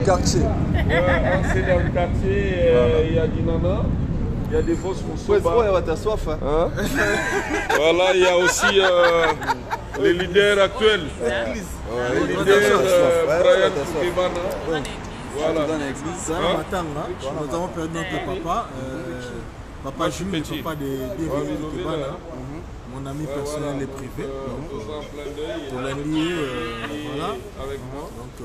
quartier. Ouais, c'est dans le quartier, il y a du nana, il y a des fausses moussoba. Ouais, t'as soif. Hein? Voilà, il y a aussi les leaders actuels. Les leaders, Brian Koukebana. Voilà. Nous avons perdu notre papa. Papa Jules, papa de Koukebana. Mon ami personnel et privé. Donc, l'a lié, voilà. Avec moi. Donc,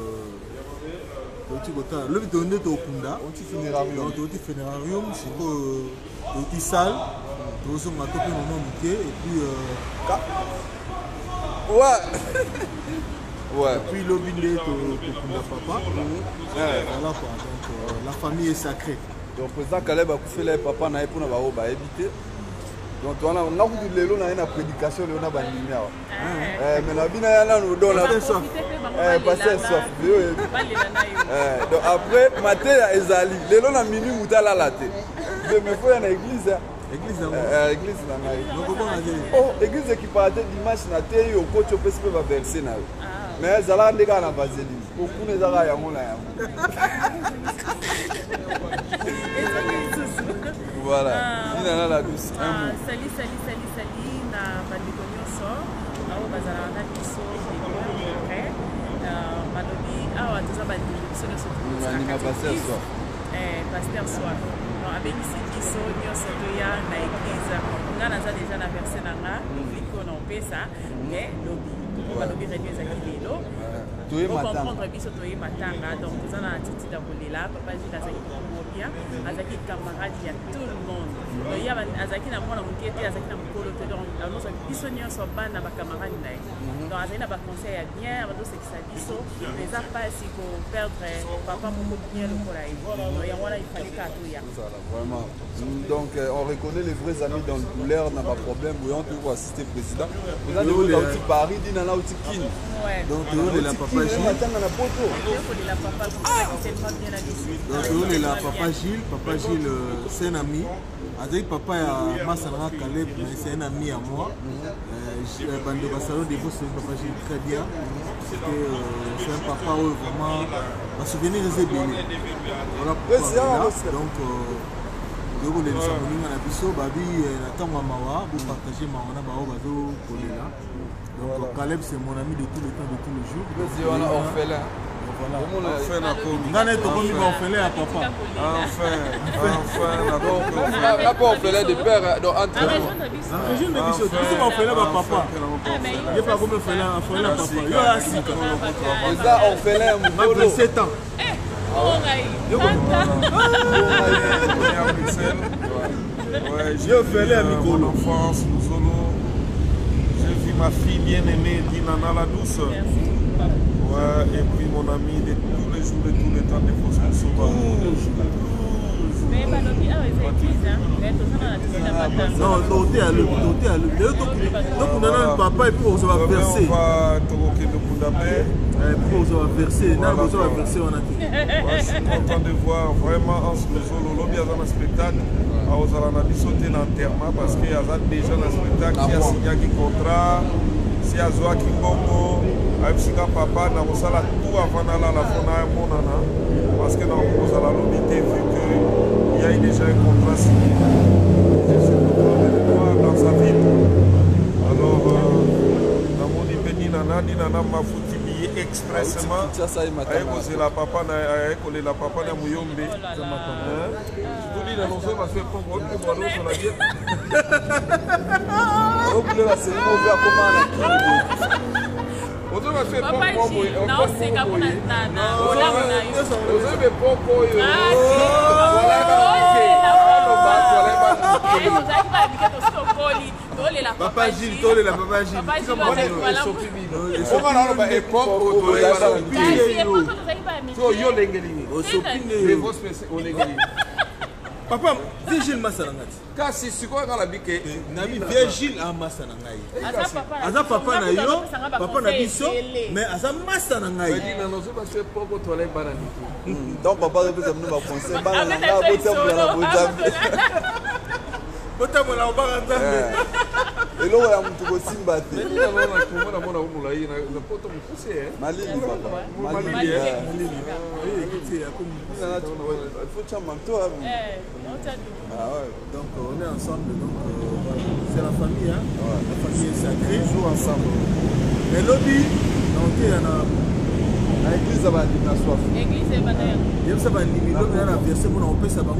le vidéo est au Kunda. Donc, au Funérarium, c'est au salle. Nous sommes à toper mon et puis. Ouais. Puis l'obindé au Kunda papa. Voilà quoi. Donc, la famille est sacrée. Donc, le président Caleb a fait les papas n'a pas éviter. Donc, on a une prédication de la lumière. Mais la vie n'a nous donne la soif. Passer soif. Donc, après, matin, Ezali. Les gens ont minuit, ils ont la tête. Mais il faut une église. Église, oh, église qui partait dimanche, na télé, au coach, au PSP va verser. Mais Zala, les gars, na vaseline. Beaucoup de Zala, y'a mon là. Voilà. Il a la douce. Salut, na bandeko nyonso. Awa bazala na biso de Malobi awa toza bandeko biso nyonso. Pasteur soir. Abengisi biso nyonso toya na église. Nga naza déjà na verset nanga, liko na opesa, mais lobi. Balobi réunion ezaki lelo. Pour comprendre biso toye matanga, donc toza na titi da kolela, papa Gilles azaki bien, azaki camarade ya tout le monde. Donc ya azaki na mwana mokete, azaki na mokolo te donc nous biso nyonso bana ba camarade na ye. Donc azaki na ba conseil ya bien, abado sekisa biso, mais ça pas si ko perdre papa moko bien le kola ye. Donc ya wana il fallait ka toya. Vraiment. Donc on reconnaît les vrais amis dans le douleur, n'a pas problème, voyons toujours assister président. Vous avez vu là Paris, dit nana outi kin. Donc on est la papa Gilles. Donc on est la papa Gilles, c'est un ami. Avec papa à Massana Caleb, c'est un ami à moi. Bande Bassalo de c'est papa Gilles très bien. C'est un papa où vraiment ma souvenir est bien. Voilà pourquoi. Donc donc les gens na biso babi na tango mawa pour partager mawana bao bazo kolela. Donc Caleb c'est mon ami de tous les temps de tous les jours. C'est on a orphelin. Enfin, la Ngane to komi ba orphelin à papa. Enfin, la pas orphelin de père donc entre nous. Jeune de biso, tu pas orphelin à papa. Il est pas comme orphelin à papa. Yo asika. ça orphelin mon 27 ans. J'ai fait mon enfance, j'ai vu ma fille bien-aimée, Dinana la douce. Ouais, et puis mon ami de tous les jours, de tous les temps, des fausses Moussoba. Mais Balobi, non, l'auté à l'eau. Donc, on a un papa et puis on va verser. On va toquer le coup d'appel. Et puis on va verser. On va verser, on a dit. Je suis content de voir vraiment en ce moment, il y a un spectacle. On a sauté l'enterrement parce qu'il y a déjà un spectacle qui a signé un contrat. Si à Zoa Kimbongo, avec Sika Papa, nous avons tout avant la fona monana. Parce que nous avons l'unité vu qu'il y a déjà un contrat signé. Dans sa ville. Alors, nous avons dit Nana m'a foutu billet expressement. Avec la papa na Mouyombe. Je vous dis, nous avons fait pour la vie. Papa Gilles, tole la papa Gilles. Papa, vieux Gilles Massanangati. Kasi si quoi quand la bique? Nami vieux Gilles a Massanangai. Aza papa na yo, papa na biso, mais aza Massanangai. donc papa peut nous va conseiller bana na botam la et là on a mutu ko simba te malili papa malili faut que tu manteau. Ah ouais. Donc on est ensemble, donc c'est la famille, hein. La famille est sacrée, joue ensemble. Mais lobby, donc il y en a. L'église va dire la soif. L'église est banale. Il y a ça va limiter, il y a la version pour on peut ça va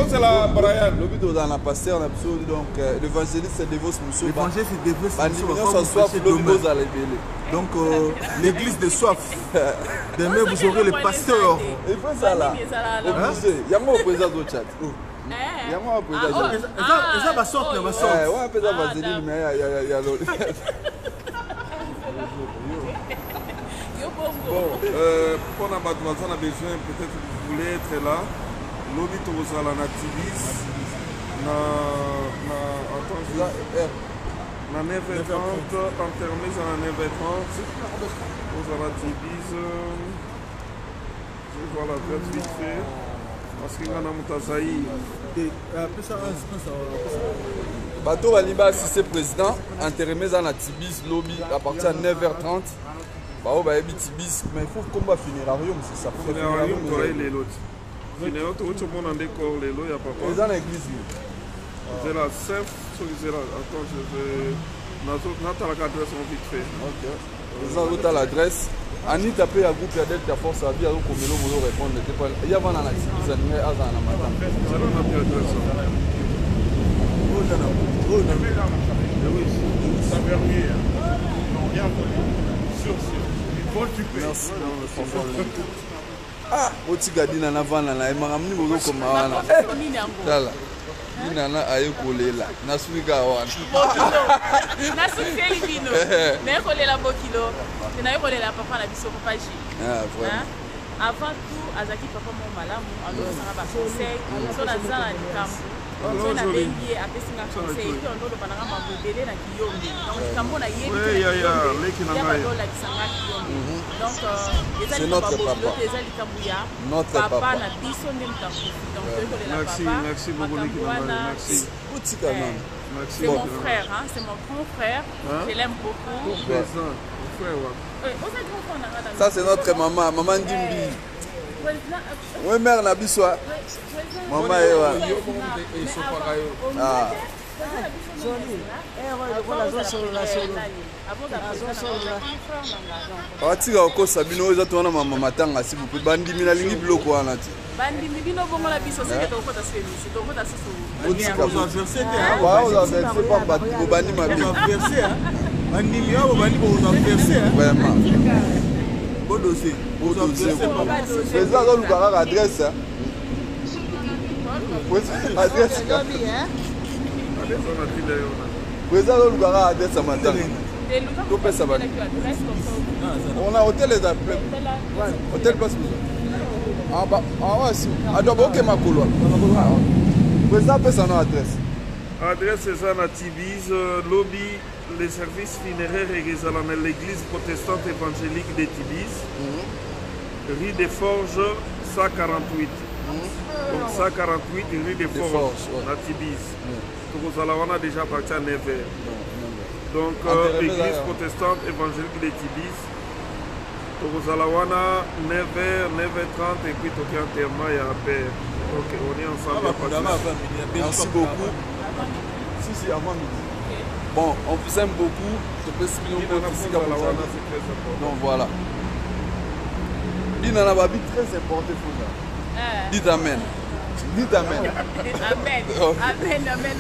c'est la Brian. Le but dans la pasteur, on a besoin donc l'évangéliste c'est Devos Mousso. L'évangéliste c'est Devos Mousso. Ça soif, le but à l'évélé. Donc l'église de soif. Demain vous aurez le pasteur. Il faut ça là. Obligé. Il y a moi au président du chat. Il y a moi au président. Et ça va sortir, va sortir. Ouais, peut-être évangéliste mais il y a l'autre. Bon, pour la mademoiselle, on a besoin, peut-être que vous voulez être là. Lobby Torosala na Tibis, na 9h30, enterré à 9h30. Torosala Tibis, je vois l'adresse vite fait. Parce qu'il y a un Moutazaï. Bateau Waliba, si c'est président, enterré à Tibis, lobby à partir de 9h30. Bah oh bah Tibis, mais il faut combat funérarium, c'est ça. Funérarium pour les lots. Funérarium tout le monde en décor les lots, il y a pas quoi. C'est dans l'église. C'est la chef, c'est là. Attends, je vais. Notre adresse on vite fait. Ok. Vous avez l'adresse. Anita paye à groupe à Delta Force à dire comme nous voulons répondre. Il y a pas dans la Tibis, il y a dans la matin. C'est là notre adresse. Oui, ça permet. Bien connu. Merci. Ah, Otigadina Navana, na Emangami Boko Mawana. Tala. Nana ayekolela. Nasuika wana. Nasuika ibino. Nayekolela bokilo. Nayekolela papa na biso papa J. Ah, vraiment. Avant tout, azaki papa mon malamu, alors ça va conseil, so na zana likambo. So na bengi apesinga conseil, puis on doit bananga mabodele na kiyombe. Donc likambo na yebi. Oui, leki na ngai. Donc c'est notre papa. Notre papa na biso même tafu. Donc merci beaucoup leki na ngai. Merci. C'est mon frère, hein, c'est mon grand frère. Je l'aime beaucoup. Ça c'est notre maman, maman Dimbi. Oui, mère Nabiswa. Maman Ewa. Ah. Atika okosa bino eza tona mama matanga si vous bandimi na lingi biloko wana ti. Bandimi bino bongo la biso c'est que tokota service, tokota susu. Otika vous versez pas pas bandi mabi. Verser hein. Bandimi yo bandi bo verser hein. Vraiment. Bon dossier. Bon dossier. Président doit nous avoir adresse hein. Adresse. Président doit nous avoir adresse à matin. On a hôtel les appels. Hôtel place. Ah bah ah si. Ah donc OK ma couloir. Président peut son adresse. Adresse c'est ça na Tibis lobby les services funéraires et dans l'église protestante évangélique de Tibis. Rue des Forges 148. Donc 148 rue des Forges na Tibis. Donc on a déjà parti à 9h. Donc l'église protestante évangélique de Tibis. Donc on a 9h, 9h30 et puis toqué enterrement et après. Ok, on est ensemble. Merci beaucoup. Si, avant midi. Bon, on vous aime beaucoup. Je peux se donc voilà. Il y a un babi très important. Dites amen. Dites amen. Amen. Amen. Amen.